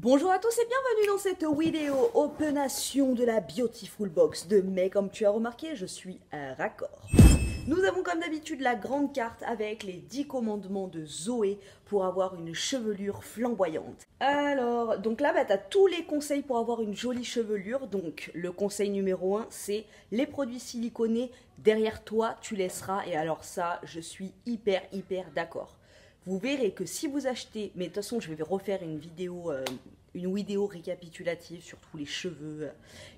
Bonjour à tous et bienvenue dans cette vidéo openation de la Beautiful Box de mai. Comme tu as remarqué, je suis raccord. Nous avons comme d'habitude la grande carte avec les 10 commandements de Zoé pour avoir une chevelure flamboyante. Alors, donc là, tu as tous les conseils pour avoir une jolie chevelure. Donc, le conseil numéro 1, c'est les produits siliconés. Derrière toi, tu laisseras. Et alors ça, je suis hyper d'accord. Vous verrez que si vous achetez, mais de toute façon je vais refaire une vidéo récapitulative sur tous les cheveux,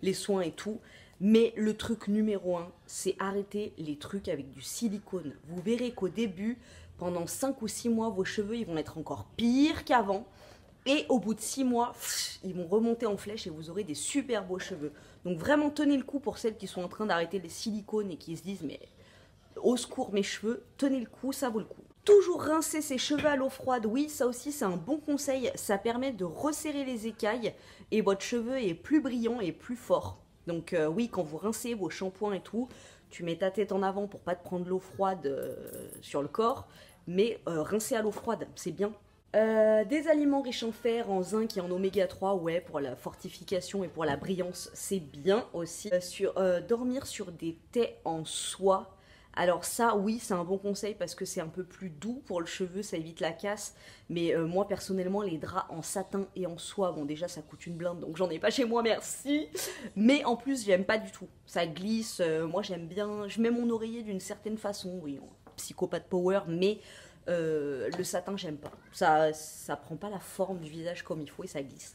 les soins et tout. Mais le truc numéro 1, c'est arrêter les trucs avec du silicone. Vous verrez qu'au début, pendant 5 ou 6 mois, vos cheveux ils vont être encore pires qu'avant. Et au bout de 6 mois, ils vont remonter en flèche et vous aurez des super beaux cheveux. Donc vraiment tenez le coup pour celles qui sont en train d'arrêter les silicones et qui se disent mais au secours mes cheveux, tenez le coup, ça vaut le coup. Toujours rincer ses cheveux à l'eau froide, oui, ça aussi c'est un bon conseil, ça permet de resserrer les écailles et votre cheveu est plus brillant et plus fort. Donc oui, quand vous rincez vos shampoings et tout, tu mets ta tête en avant pour pas te prendre l'eau froide sur le corps, mais rincer à l'eau froide, c'est bien. Des aliments riches en fer, en zinc et en oméga 3, ouais, pour la fortification et pour la brillance, c'est bien aussi. Dormir sur des thés en soie. Alors ça, oui, c'est un bon conseil parce que c'est un peu plus doux pour le cheveu, ça évite la casse. Mais moi, personnellement, les draps en satin et en soie, bon déjà, ça coûte une blinde, donc j'en ai pas chez moi, merci. Mais en plus, j'aime pas du tout. Ça glisse, moi j'aime bien, je mets mon oreiller d'une certaine façon, oui, psychopathe power, mais le satin, j'aime pas. Ça prend pas la forme du visage comme il faut et ça glisse.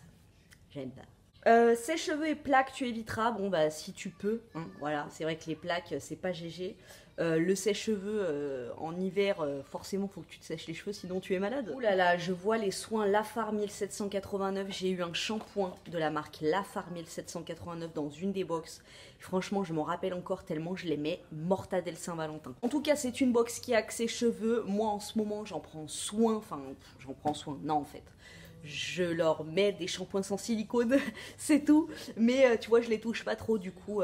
J'aime pas. Sèche-cheveux et plaques, tu éviteras. Bon, bah, si tu peux. Hein, voilà, c'est vrai que les plaques, c'est pas GG. Le sèche-cheveux en hiver, forcément, faut que tu te sèches les cheveux, sinon tu es malade. Ouh là là, je vois les soins Lafar 1789. J'ai eu un shampoing de la marque Lafar 1789 dans une des box. Franchement, je m'en rappelle encore tellement je l'aimais. Mortadelle Saint-Valentin. En tout cas, c'est une box qui a axé cheveux. Moi, en ce moment, j'en prends soin. Enfin, j'en prends soin. Non, en fait. Je leur mets des shampoings sans silicone, c'est tout. Mais tu vois, je les touche pas trop, du coup,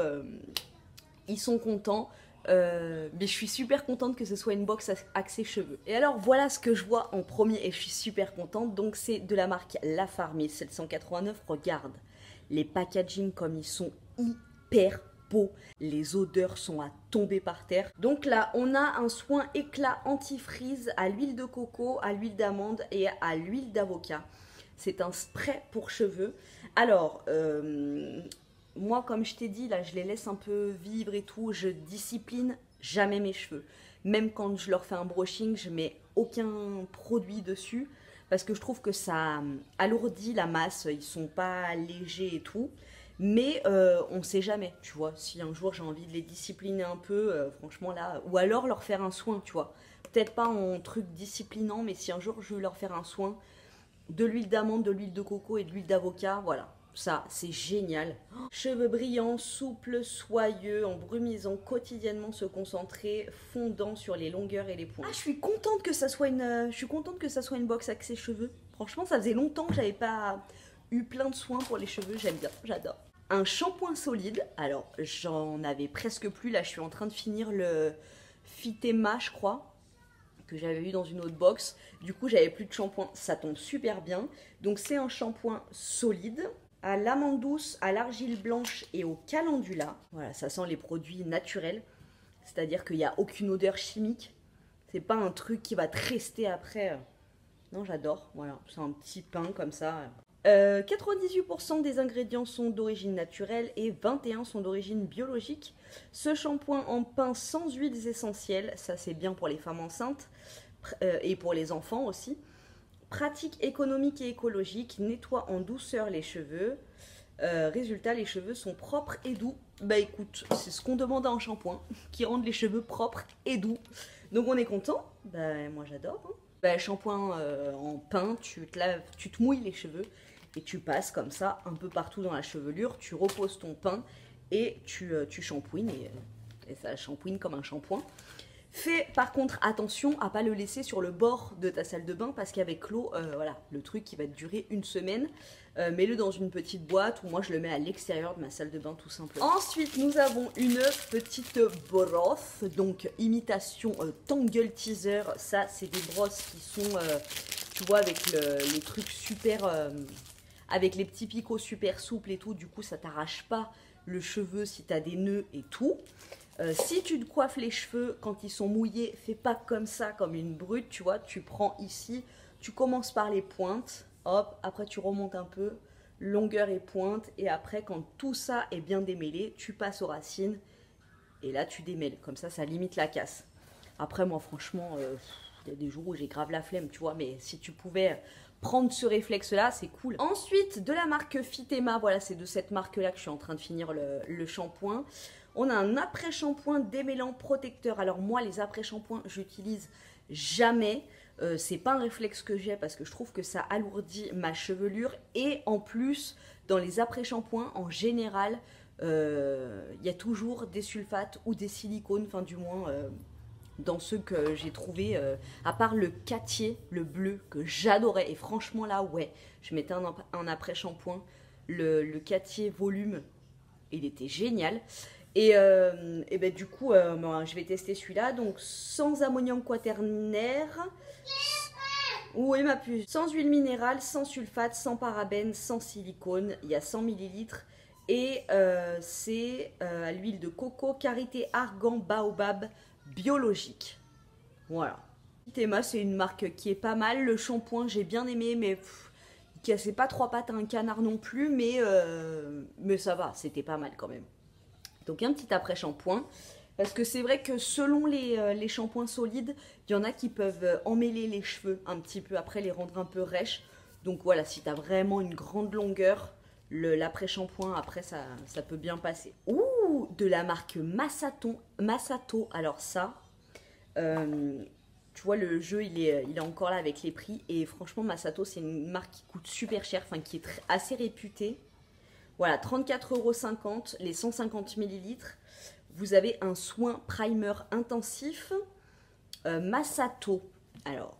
ils sont contents. Mais je suis super contente que ce soit une box axée cheveux. Et alors, voilà ce que je vois en premier et je suis super contente. Donc, c'est de la marque Lafar 1789. Regarde, les packaging comme ils sont hyper beaux. Les odeurs sont à tomber par terre. Donc là, on a un soin éclat anti-frise à l'huile de coco, à l'huile d'amande et à l'huile d'avocat. C'est un spray pour cheveux. Alors, moi, comme je t'ai dit, là, je les laisse un peu vivre et tout. Je discipline jamais mes cheveux. Même quand je leur fais un brushing, je mets aucun produit dessus. Parce que je trouve que ça alourdit la masse. Ils sont pas légers et tout. Mais on ne sait jamais, tu vois. Si un jour j'ai envie de les discipliner un peu, franchement là. Ou alors leur faire un soin, tu vois. Peut-être pas en truc disciplinant, mais si un jour je veux leur faire un soin, de l'huile d'amande, de l'huile de coco et de l'huile d'avocat, voilà. Ça, c'est génial. Oh, cheveux brillants, souples, soyeux, en brumisant quotidiennement, se concentrer, fondant sur les longueurs et les points. Ah, je suis contente que ça soit une box axée cheveux. Franchement, ça faisait longtemps que j'avais pas eu plein de soins pour les cheveux. J'aime bien, j'adore. Un shampoing solide. Alors, j'en avais presque plus. Là, je suis en train de finir le Fitema, je crois, que j'avais eu dans une autre box. Du coup, j'avais plus de shampoing. Ça tombe super bien. Donc, c'est un shampoing solide à l'amande douce, à l'argile blanche et au calendula. Voilà, ça sent les produits naturels. C'est-à-dire qu'il n'y a aucune odeur chimique. C'est pas un truc qui va te rester après. Non, j'adore. Voilà, c'est un petit pain comme ça. 98% des ingrédients sont d'origine naturelle et 21% sont d'origine biologique. Ce shampoing en pain sans huiles essentielles, ça c'est bien pour les femmes enceintes et pour les enfants aussi. Pratique économique et écologique, nettoie en douceur les cheveux. Résultat, les cheveux sont propres et doux. Bah écoute, c'est ce qu'on demande à un shampoing, qui rende les cheveux propres et doux. Donc on est content. Bah moi j'adore. Hein. Bah, shampoing en pain, tu te mouilles les cheveux et tu passes comme ça un peu partout dans la chevelure. Tu reposes ton pain et tu shampouines et ça shampouine comme un shampoing. Fais par contre attention à pas le laisser sur le bord de ta salle de bain parce qu'avec l'eau, voilà, le truc qui va te durer une semaine, mets-le dans une petite boîte ou moi je le mets à l'extérieur de ma salle de bain tout simplement. Ensuite nous avons une petite brosse, donc imitation Tangle Teaser. Ça c'est des brosses qui sont, tu vois, avec les trucs super avec les petits picots super souples et tout, du coup ça t'arrache pas le cheveu si tu as des nœuds et tout. Si tu te coiffes les cheveux quand ils sont mouillés, fais pas comme ça, comme une brute, tu vois, tu prends ici, tu commences par les pointes, hop, après tu remontes un peu, longueur et pointe, et après quand tout ça est bien démêlé, tu passes aux racines, et là tu démêles, comme ça limite la casse. Après moi franchement, il y a des jours où j'ai grave la flemme, tu vois, mais si tu pouvais prendre ce réflexe-là, c'est cool. Ensuite, de la marque Fitema, voilà, c'est de cette marque-là que je suis en train de finir le shampoing. On a un après-shampoing démêlant protecteur. Alors moi, les après-shampoings, j'utilise jamais. C'est pas un réflexe que j'ai parce que je trouve que ça alourdit ma chevelure. Et en plus, dans les après-shampoings, en général, il y a toujours des sulfates ou des silicones, enfin du moins... dans ceux que j'ai trouvé, à part le Cattier, le bleu, que j'adorais. Et franchement là, ouais, je mettais un après-shampoing. Le Cattier volume, il était génial. Et ben, du coup, ben, je vais tester celui-là. Donc, sans ammonium quaternaire. Oui, ma puce. Sans huile minérale, sans sulfate, sans parabènes, sans silicone. Il y a 100 ml. Et c'est à l'huile de coco, karité, argan, baobab, biologique. Voilà. Fitema, c'est une marque qui est pas mal. Le shampoing, j'ai bien aimé, mais il cassait pas trois pattes à un canard non plus. Mais ça va, c'était pas mal quand même. Donc un petit après-shampoing, parce que c'est vrai que selon les shampoings solides, il y en a qui peuvent emmêler les cheveux un petit peu, après les rendre un peu rêches. Donc voilà, si tu as vraiment une grande longueur, l'après-shampoing, après ça peut bien passer. Ouh, de la marque Masato. Alors ça, tu vois, le jeu il est encore là avec les prix. Et franchement, Masato, c'est une marque qui coûte super cher, enfin qui est assez réputée. Voilà, 34,50 € les 150 ml. Vous avez un soin primer intensif Masato. Alors,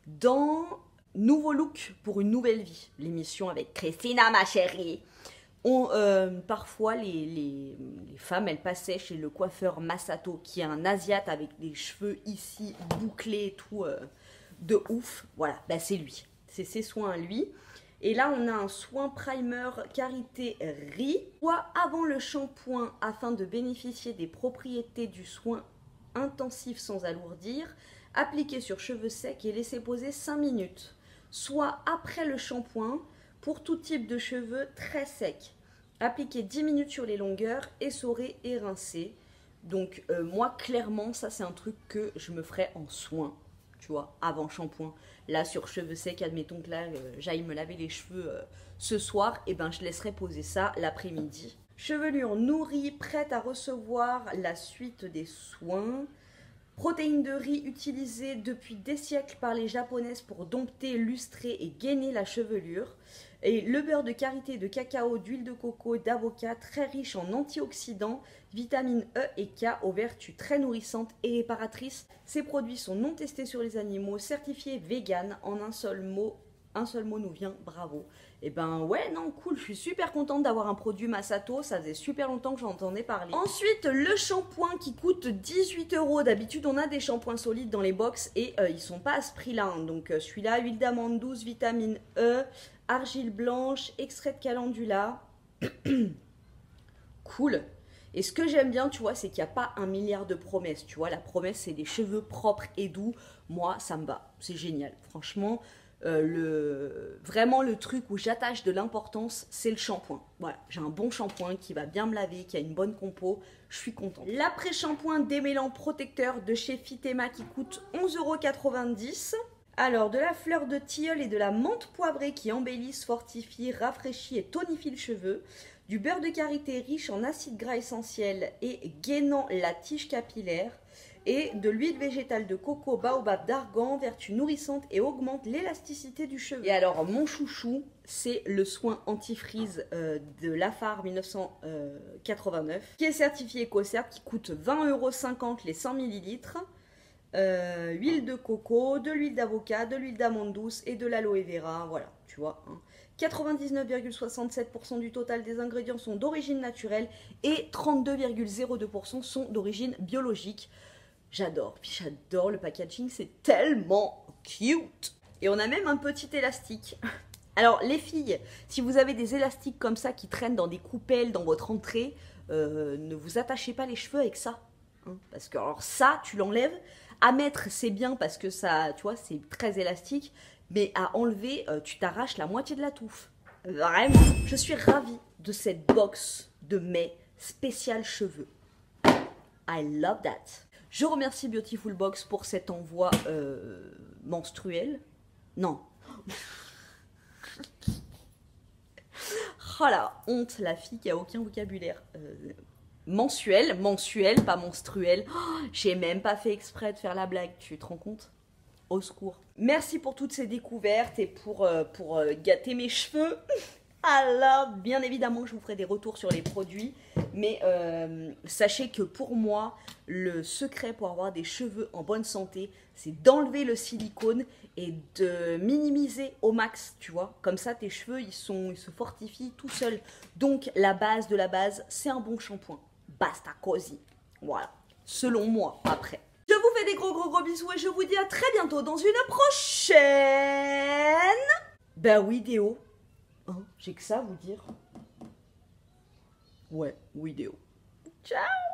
dans Nouveau Look pour une nouvelle vie, l'émission avec Christina, ma chérie, parfois les femmes, elles passaient chez le coiffeur Masato, qui est un Asiate avec des cheveux ici bouclés et tout, de ouf. Voilà, bah c'est lui. C'est ses soins à lui. Et là, on a un soin primer karité riz, soit avant le shampoing afin de bénéficier des propriétés du soin intensif sans alourdir, appliqué sur cheveux secs et laissé poser 5 minutes. Soit après le shampoing pour tout type de cheveux très secs. Appliqué 10 minutes sur les longueurs, essoré et rincé. Donc moi, clairement, ça c'est un truc que je me ferais en soin. Tu vois, avant shampoing. Là, sur cheveux secs, admettons que là, j'aille me laver les cheveux ce soir, et ben je laisserai poser ça l'après-midi. Chevelure nourrie, prête à recevoir la suite des soins. Protéines de riz utilisées depuis des siècles par les japonaises pour dompter, lustrer et gainer la chevelure. Et le beurre de karité, de cacao, d'huile de coco, d'avocat, très riche en antioxydants, vitamines E et K aux vertus très nourrissantes et réparatrices. Ces produits sont non testés sur les animaux, certifiés vegan. En un seul mot nous vient bravo. Et ben ouais, non, cool, je suis super contente d'avoir un produit Masato, ça faisait super longtemps que j'en entendais parler. Ensuite, le shampoing qui coûte 18 €. D'habitude, on a des shampoings solides dans les box et ils sont pas à ce prix-là. Hein. Donc celui-là, huile d'amande douce, vitamine E, argile blanche, extrait de calendula. Cool. Et ce que j'aime bien, tu vois, c'est qu'il n'y a pas un milliard de promesses. Tu vois, la promesse, c'est des cheveux propres et doux. Moi, ça me va. C'est génial. Franchement, vraiment le truc où j'attache de l'importance, c'est le shampoing. Voilà, j'ai un bon shampoing qui va bien me laver, qui a une bonne compo. Je suis contente. L'après-shampoing démêlant protecteur de chez Fitema qui coûte 11,90 €. Alors, de la fleur de tilleul et de la menthe poivrée qui embellissent, fortifient, rafraîchit et tonifie le cheveu. Du beurre de karité riche en acides gras essentiels et gainant la tige capillaire. Et de l'huile végétale de coco, baobab, d'argan, vertu nourrissante et augmente l'élasticité du cheveu. Et alors, mon chouchou, c'est le soin anti-frizz de Lafar 1989, qui est certifié EcoCert, qui coûte 20,50 € les 100 ml. Huile de coco, de l'huile d'avocat, de l'huile d'amande douce et de l'aloe vera, voilà, tu vois. Hein. 99,67% du total des ingrédients sont d'origine naturelle et 32,02% sont d'origine biologique. J'adore, puis j'adore le packaging, c'est tellement cute. Et on a même un petit élastique Alors les filles, si vous avez des élastiques comme ça qui traînent dans des coupelles dans votre entrée, ne vous attachez pas les cheveux avec ça. Hein, parce que alors ça, tu l'enlèves. À mettre, c'est bien parce que ça, tu vois, c'est très élastique. Mais à enlever, tu t'arraches la moitié de la touffe. Vraiment. Je suis ravie de cette box de mes spéciales cheveux. I love that. Je remercie Beautiful Box pour cet envoi menstruel. Non. Oh la honte, la fille qui a aucun vocabulaire. Mensuel, pas menstruel. Oh, j'ai même pas fait exprès de faire la blague, tu te rends compte? Au secours. Merci pour toutes ces découvertes et pour gâter mes cheveux. Alors, bien évidemment, je vous ferai des retours sur les produits. Mais sachez que pour moi, le secret pour avoir des cheveux en bonne santé, c'est d'enlever le silicone et de minimiser au max, tu vois. Comme ça, tes cheveux, ils se fortifient tout seuls. Donc, la base de la base, c'est un bon shampoing. Basta cosy. Voilà. Selon moi, après. Je vous fais des gros bisous et je vous dis à très bientôt dans une prochaine vidéo. Hein, j'ai que ça à vous dire. Ouais, vidéo. Ciao!